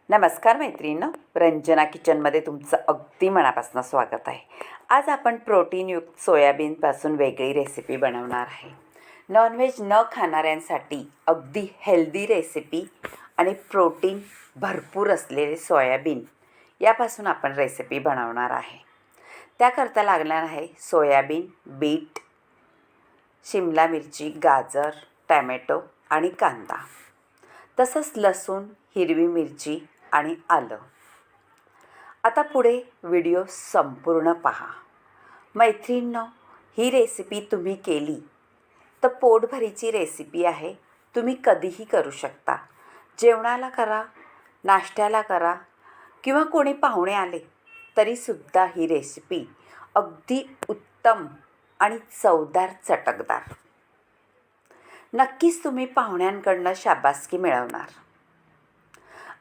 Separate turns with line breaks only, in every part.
नमस्कार मैत्रिणींनो, रंजना किचनमध्ये तुमचं अगदी मनापासून स्वागत आहे. आज आपण प्रोटीनयुक्त सोयाबीनपासून वेगळी रेसिपी बनवणार आहे. नॉनव्हेज न खाणाऱ्यांसाठी अगदी हेल्दी रेसिपी आणि प्रोटीन भरपूर असलेले सोयाबीन यापासून आपण रेसिपी बनवणार आहे. त्याकरता लागणार आहे सोयाबीन, बीट, शिमला मिरची, गाजर, टॅमॅटो आणि कांदा, तसंच लसूण, हिरवी मिरची आणि आलं. आता पुढे व्हिडिओ संपूर्ण पहा. मैत्रिणींनो, ही रेसिपी तुम्ही केली तर पोटभरीची रेसिपी आहे. तुम्ही कधीही करू शकता. जेवणाला करा, नाश्त्याला करा किंवा कोणी पाहुणे आले तरीसुद्धा ही रेसिपी अगदी उत्तम आणि चवदार, चटकदार. नक्कीच तुम्ही पाहुण्यांकडनं शाबासकी मिळवणार.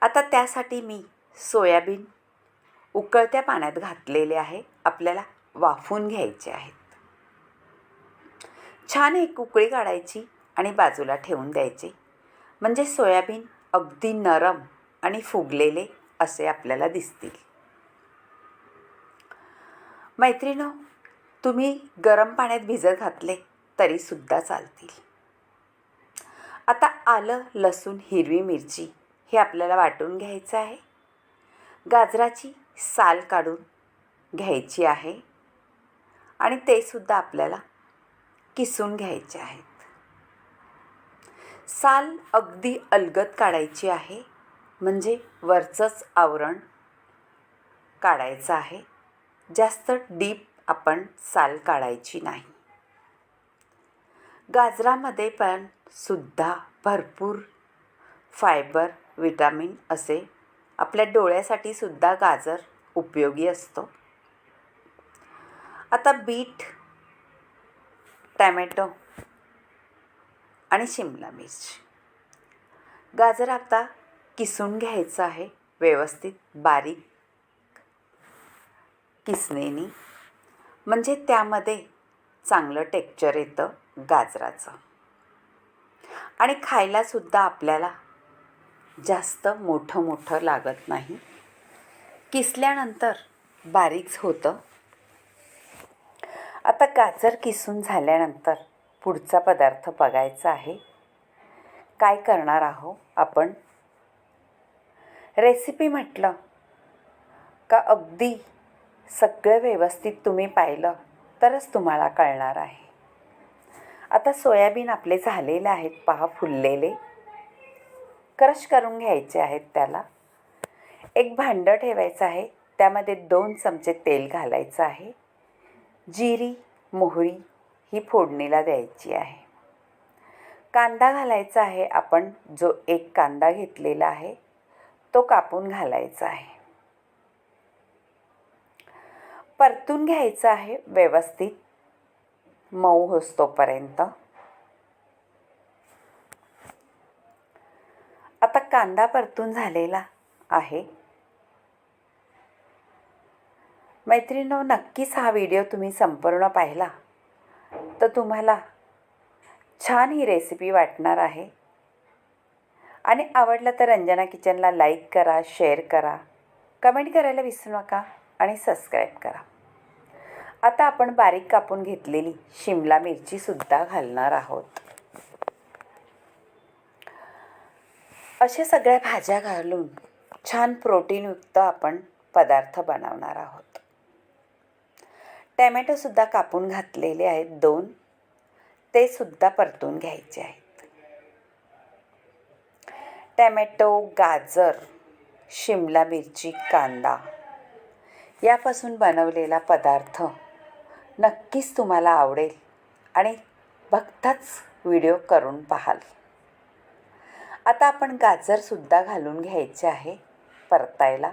आता त्यासाठी मी सोयाबीन उकळत्या पाण्यात घातलेले आहे. आपल्याला वाफवून घ्यायचे आहेत. छान एक उकळी काढायची आणि बाजूला ठेवून द्यायचे. म्हणजे सोयाबीन अगदी नरम आणि फुगलेले असे आपल्याला दिसतील. मैत्रिणींनो, तुम्ही गरम पाण्यात भिजत घातले तरीसुद्धा चालतील. आता आलं, लसूण, हिरवी मिरची हे आपल्याला वाटून घ्यायचं आहे. गाजराची साल काढून घ्यायची आहे आणि ते सुद्धा आपल्याला किसून घ्यायचे आहेत. साल अगदी अलगद काढायची आहे, म्हणजे वरचंच आवरण काढायचं आहे. जास्त डीप आपण साल काढायची नाही. गाजरामध्ये पण सुद्धा भरपूर फायबर, विटामिन असे आपल्या डोळ्यासाठी सुद्धा गाजर उपयोगी असतो. आता बीट, टॅमॅटो आणि शिमला मिरची, गाजर आता किसून घ्यायचं आहे व्यवस्थित बारीक किसणीने, म्हणजे त्यामध्ये चांगलं टेक्स्चर येतं गाजराचं आणि खायलासुद्धा आपल्याला जास्त मोठं लागत नाही. किसल्यानंतर बारीक होतं. आता गाजर किसून झाल्यानंतर पुढचा पदार्थ बघायचा आहे. काय करणार आहोत आपण? रेसिपी म्हटलं का अगदी सगळं व्यवस्थित तुम्ही पाहिलं तरच तुम्हाला कळणार आहे. आता सोयाबीन आपले झालेले आहेत पहा, फुललेले. क्रश करून घ्यायचे आहेत. त्याला एक भांडं ठेवायचं आहे. त्यामध्ये 2 चमचे तेल घालायचं आहे. जिरी, मोहरी ही फोडणीला द्यायची आहे. कांदा घालायचा आहे. आपण जो एक कांदा घेतलेला आहे तो कापून घालायचा आहे. परतून घ्यायचं आहे व्यवस्थित मऊ होईस्तोपर्यंत. आता कांदा परतून झालेला आहे. मैत्रिणींनो, नक्कीच हा व्हिडिओ तुम्ही संपूर्ण पाहिला तर तुम्हाला छान ही रेसिपी वाटणार आहे. आणि आवडलं तर रंजना किचनला लाईक करा, शेअर करा, कमेंट करायला विसरू नका आणि सबस्क्राईब करा. आता आपण बारीक कापून घेतलेली शिमला मिरचीसुद्धा घालणार आहोत. अशा सगळ्या भाज्या घालून छान प्रोटीनयुक्त आपण पदार्थ बनवणार आहोत. टॅमॅटोसुद्धा कापून घातलेले आहेत 2, ते सुद्धा परतून घ्यायचे आहेत. टॅमॅटो, गाजर, शिमला मिरची, कांदा यापासून बनवलेला पदार्थ नक्कीच तुम्हाला आवडेल आणि बघताच व्हिडिओ करून पाहाल. आता आपण गाजरसुद्धा घालून घ्यायचे आहे परतायला.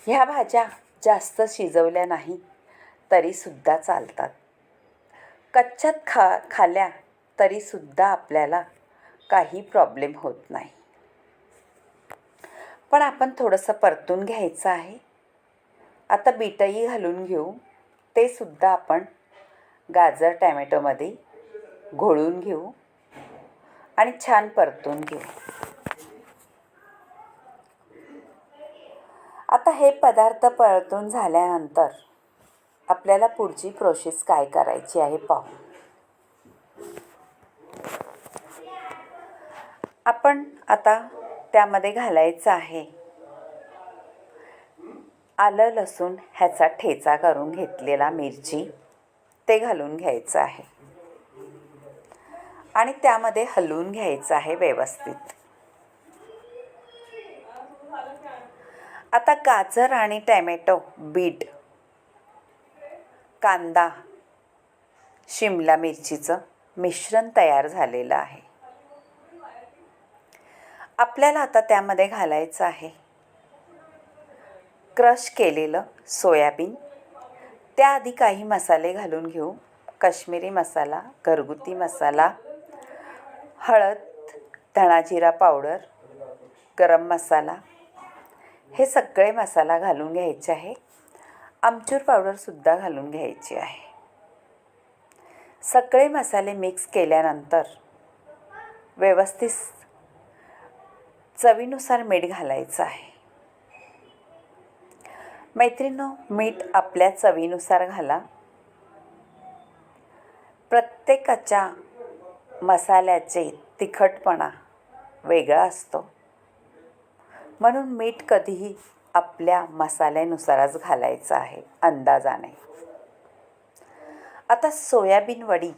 ह्या भाज्या जास्त शिजवल्या नाही तरीसुद्धा चालतात. कच्च्यात खाल्ल्या तरीसुद्धा आपल्याला काही प्रॉब्लेम होत नाही. पण आपण थोडंसं परतून घ्यायचं आहे. आता बीटही घालून घेऊ. ते सुद्धा आपण गाजर टॅमॅटोमध्ये घोळून घेऊ आणि छान परतून घेऊ. आता हे पदार्थ परतून झाल्यानंतर आपल्याला पुढची प्रोसेस काय करायची आहे पाहू. आपण आता त्यामध्ये घालायचं आहे आलं लसूण ह्याचा ठेचा करून घेतलेला, मिरची ते घालून घ्यायचं आहे आणि त्यामध्ये हलवून घ्यायचं आहे व्यवस्थित. आता गाजर आणि टॅमॅटो, बीट, कांदा, शिमला मिरचीचं मिश्रण तयार झालेलं आहे. आपल्याला आता त्यामध्ये घालायचं आहे क्रश केलेलं सोयाबीन. त्याआधी काही मसाले घालून घेऊ. काश्मीरी मसाला, घरगुती मसाला, हळद, धणा जिरा पावडर, गरम मसाला, हे सगळे मसाला घालून घ्यायचे आहे. आमचूर पावडरसुद्धा घालून घ्यायची आहे. सगळे मसाले मिक्स केल्यानंतर व्यवस्थित चवीनुसार मीठ घालायचं आहे. मैत्रिणींनो, मीठ आपल्या चवीनुसार घाला. प्रत्येकाच्या मसाल्याचे तिखटपणा वेगळा असतो, म्हणून मीठ कधीही आपल्या मसाल्यानुसारच घालायचं आहे, अंदाजाने. आता सोयाबीन वडी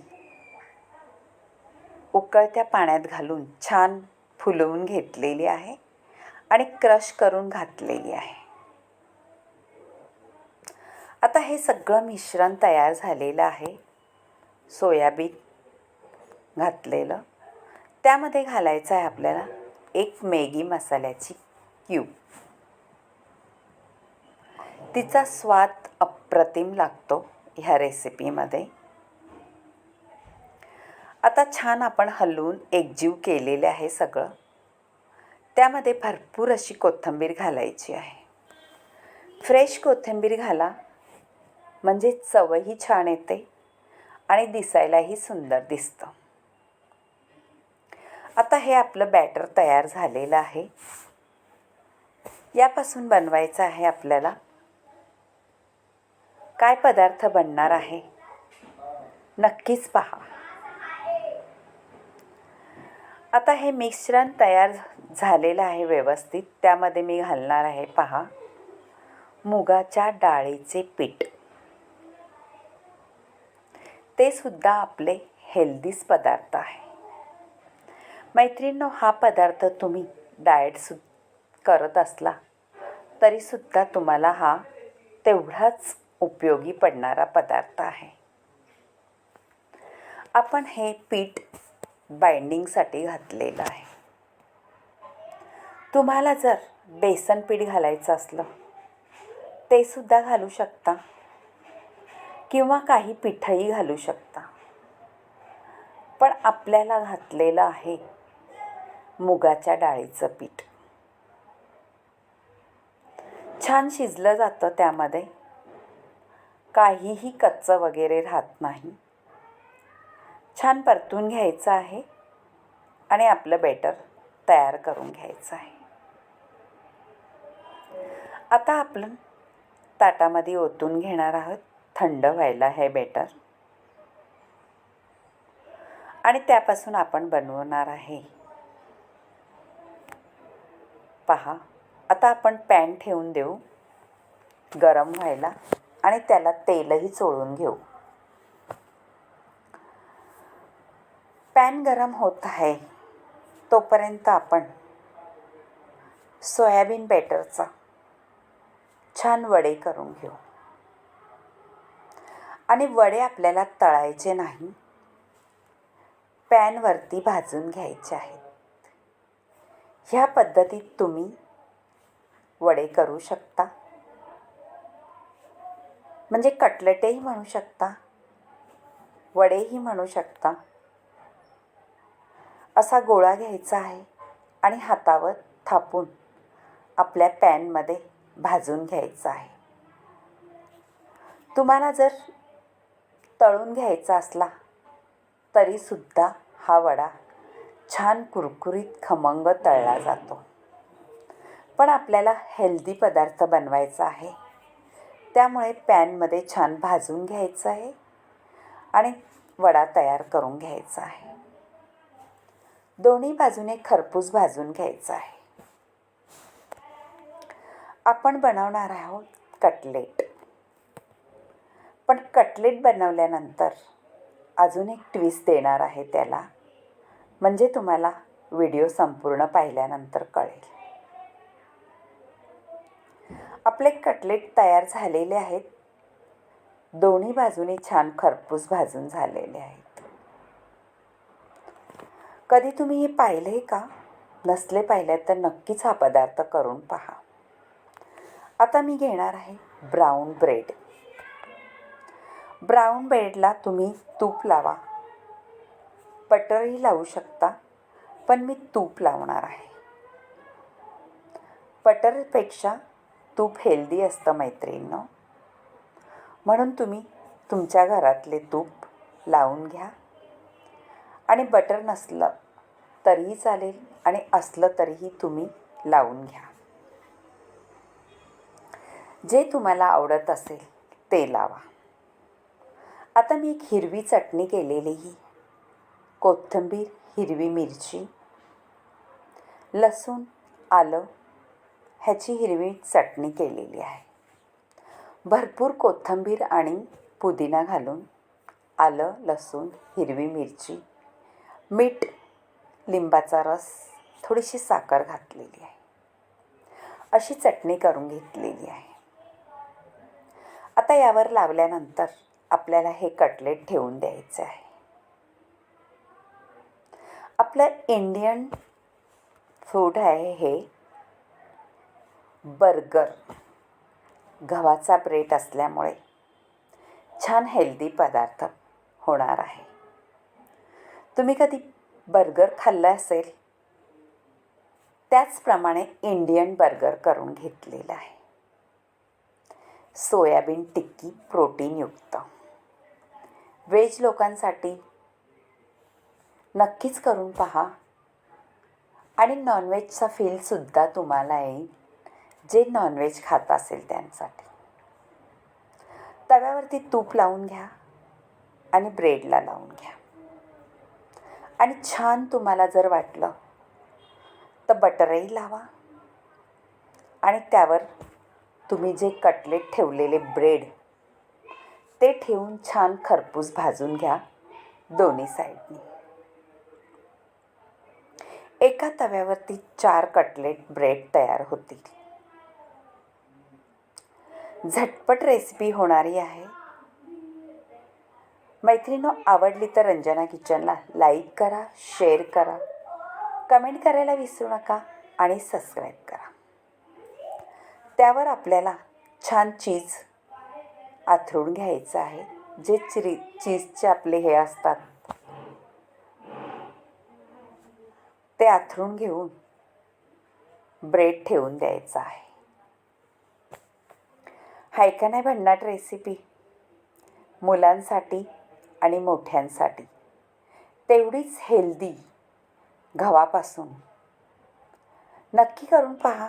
उकळत्या पाण्यात घालून छान फुलवून घेतलेली आहे आणि क्रश करून घातलेली आहे. आता हे सगळं मिश्रण तयार झालेलं आहे. सोयाबीन घातलेलं, त्यामध्ये घालायचं आहे आपल्याला एक मॅगी मसाल्याची क्यूब. तिचा स्वाद अप्रतिम लागतो ह्या रेसिपीमध्ये. आता छान आपण हलवून एकजीव केलेले आहे सगळं. त्यामध्ये भरपूर अशी कोथिंबीर घालायची आहे. फ्रेश कोथिंबीर घाला, म्हणजे चवही छान येते आणि दिसायलाही सुंदर दिसतं. आता हे आपलं बॅटर तयार झालेलं आहे. यापासून बनवायचं आहे आपल्याला. काय पदार्थ बनणार आहे नक्कीच पहा. आता हे मिश्रण तयार झालेलं आहे व्यवस्थित. त्यामध्ये मी घालणार आहे पहा मुगाच्या डाळीचे पीठ. ते सुद्धा आपले हेल्दीच पदार्थ आहे. मैत्रिणींनो, हा पदार्थ तुम्ही डाएट करत असला तरीसुद्धा तुम्हाला हा तेवढाच उपयोगी पडणारा पदार्थ आहे. आपण हे पीठ बाइंडिंगसाठी घातलेलं आहे. तुम्हाला जर बेसन पीठ घालायचं असलं ते सुद्धा घालू शकता किंवा काही पीठही घालू शकता. पण आपल्याला घातलेलं आहे मुगाच्या डाळीचं पीठ. छान शिजलं जातं, त्यामध्ये काहीही कच्चं वगैरे राहत नाही. छान परतून घ्यायचं आहे आणि आपलं बॅटर तयार करून घ्यायचं आहे. आता आपण ताटामध्ये ओतून घेणार आहोत थंड व्हायला हे बॅटर, आणि त्यापासून आपण बनवणार आहे पहा. आता आपण पॅन ठेवून देऊ गरम व्हायला आणि त्याला तेलही चोळून घेऊ. पॅन गरम होत आहे तोपर्यंत आपण सोयाबीन बॅटरचा छान वडे करून घेऊ. आणि वडे आपल्याला तळायचे नाही, पॅनवरती भाजून घ्यायचे आहेत. ह्या पद्धतीत तुम्ही वडे करू शकता, म्हणजे कटलेटही म्हणू शकता, वडेही म्हणू शकता. असा गोळा घ्यायचा आहे आणि हातावर थापून आपल्या पॅनमध्ये भाजून घ्यायचा आहे. तुम्हाला जर तळून घ्यायचा असला तरीसुद्धा हा वडा छान कुरकुरीत खमंग तळला जातो. पण आपल्याला हेल्दी पदार्थ बनवायचा आहे, त्यामुळे पॅनमध्ये छान भाजून घ्यायचं आहे आणि वडा तयार करून घ्यायचा आहे. दोन्ही बाजूने खरपूस भाजून घ्यायचा आहे. आपण बनवणार आहोत कटलेट. पण कटलेट बनवल्यानंतर अजून एक ट्विस्ट देणार आहे त्याला, म्हणजे तुम्हाला व्हिडिओ संपूर्ण पाहिल्यानंतर कळेल. आपले कटलेट तयार झालेले आहेत. दोन्ही बाजूने छान खरपूस भाजून झालेले आहेत. कधी तुम्ही हे पाहिले का? नसले पाहिले तर नक्कीच हा पदार्थ करून पहा. आता मी घेणार आहे ब्राऊन ब्रेड. ब्राऊन ब्रेडला तुम्ही तूप लावा, बटरही लावू शकता, पण मी तूप लावणार आहे. बटरपेक्षा तूप हेल्दी असतं मैत्रिणींनो, म्हणून तुम्ही तुमच्या घरातले तूप लावून घ्या. आणि बटर नसलं तरीही चालेल आणि असलं तरीही तुम्ही लावून घ्या. जे तुम्हाला आवडत असेल ते लावा. आता मी एक हिरवी चटणी केलेली, कोथिंबीर, हिरवी मिरची, लसूण, आलं ह्याची हिरवी चटणी केलेली आहे. भरपूर कोथिंबीर आणि पुदिना घालून, आलं, लसूण, हिरवी मिरची, मीठ, लिंबाचा रस, थोडीशी साखर घातलेली आहे. अशी चटणी करून घेतलेली आहे. आता यावर लावल्यानंतर आपल्याला हे कटलेट ठेवून द्यायचे आहे. आपलं इंडियन फूड आहे हे. बर्गर गव्हाचा ब्रेड असल्यामुळे छान हेल्दी पदार्थ होणार आहे. तुम्ही कधी बर्गर खाल्लं असेल, त्याचप्रमाणे इंडियन बर्गर करून घेतलेला आहे. सोयाबीन टिक्की प्रोटीनयुक्त. व्हेज लोकांसाठी नक्कीच करून पहा आणि नॉनव्हेजचा फीलसुद्धा तुम्हाला येईल, जे नॉनव्हेज खात असेल त्यांसाठी. तव्यावरती तूप लावून घ्या आणि ब्रेडला लावून घ्या. आणि छान तुम्हाला जर वाटलं तर बटरही लावा आणि त्यावर तुम्ही जे कटलेट ठेवलेले ब्रेड ते ठेवून छान खरपूस भाजून घ्या दोन्ही साईडनी. एका तव्यावरती 4 कटलेट ब्रेड तयार होतील. झटपट रेसिपी होणारी आहे. मैत्रिणींनो, आवडली तर रंजना किचनला लाईक करा, शेअर करा, कमेंट करायला विसरू नका आणि सबस्क्राईब करा. त्यावर आपल्याला छान चीज आथरून घ्यायचं आहे. जे चीजचे आपले हे असतात ते आथरून घेऊन ब्रेड ठेवून द्यायचा आहे. हाय का नाही भन्नाट रेसिपी? मुलांसाठी आणि मोठ्यांसाठी तेवढीच हेल्दी. गव्हापासून नक्की करून पहा.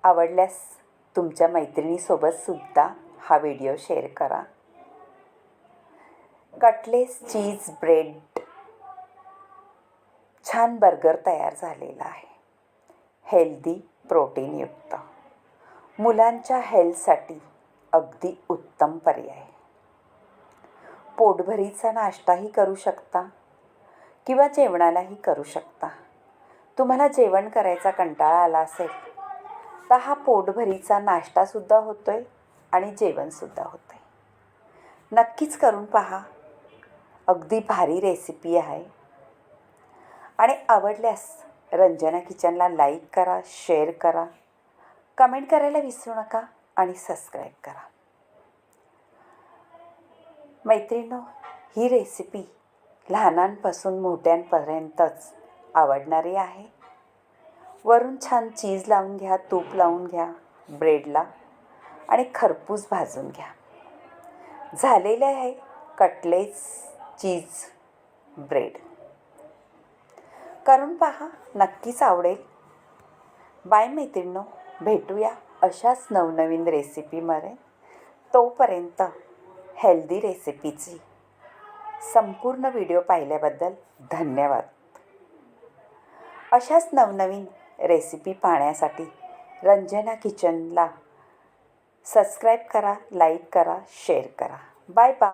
आवडल्यास तुमच्या मैत्रिणीसोबतसुद्धा हा व्हिडिओ शेअर करा. कटलेस चीज ब्रेड छान बर्गर तयार झालेला आहे. हेल्दी, प्रोटीनयुक्त. मुलांच्या हेल्थसाठी अगदी उत्तम पर्याय. पोटभरीचा नाश्ताही करू शकता किंवा जेवणालाही करू शकता. तुम्हाला जेवण करायचा कंटाळा आला असेल तर हा पोटभरीचा नाश्तासुद्धा होतोय आणि जेवणसुद्धा होतंय. नक्कीच करून पहा. अगदी भारी रेसिपी आहे. आणि आवडल्यास रंजना किचनला लाईक करा, शेअर करा, कमेंट करायला विसरू नका आणि सबस्क्राईब करा. मैत्रिणींनो, ही रेसिपी लहानांपासून मोठ्यांपर्यंतच आवडणारी आहे. वरून छान चीज लावून घ्या, तूप लावून घ्या ब्रेडला आणि खरपूस भाजून घ्या. झालेले आहे कटलेट्स चीज ब्रेड. करून पहा, नक्कीच आवडेल. बाय मैत्रिणींनो, भेटूया अशाच नवनवीन रेसिपीमध्ये. तोपर्यंत हेल्दी रेसिपीची संपूर्ण व्हिडिओ पाहिल्याबद्दल धन्यवाद. अशाच नवनवीन रेसिपी पाहण्यासाठी रंजना किचनला सबस्क्राईब करा, लाईक करा, शेअर करा. Bye bye.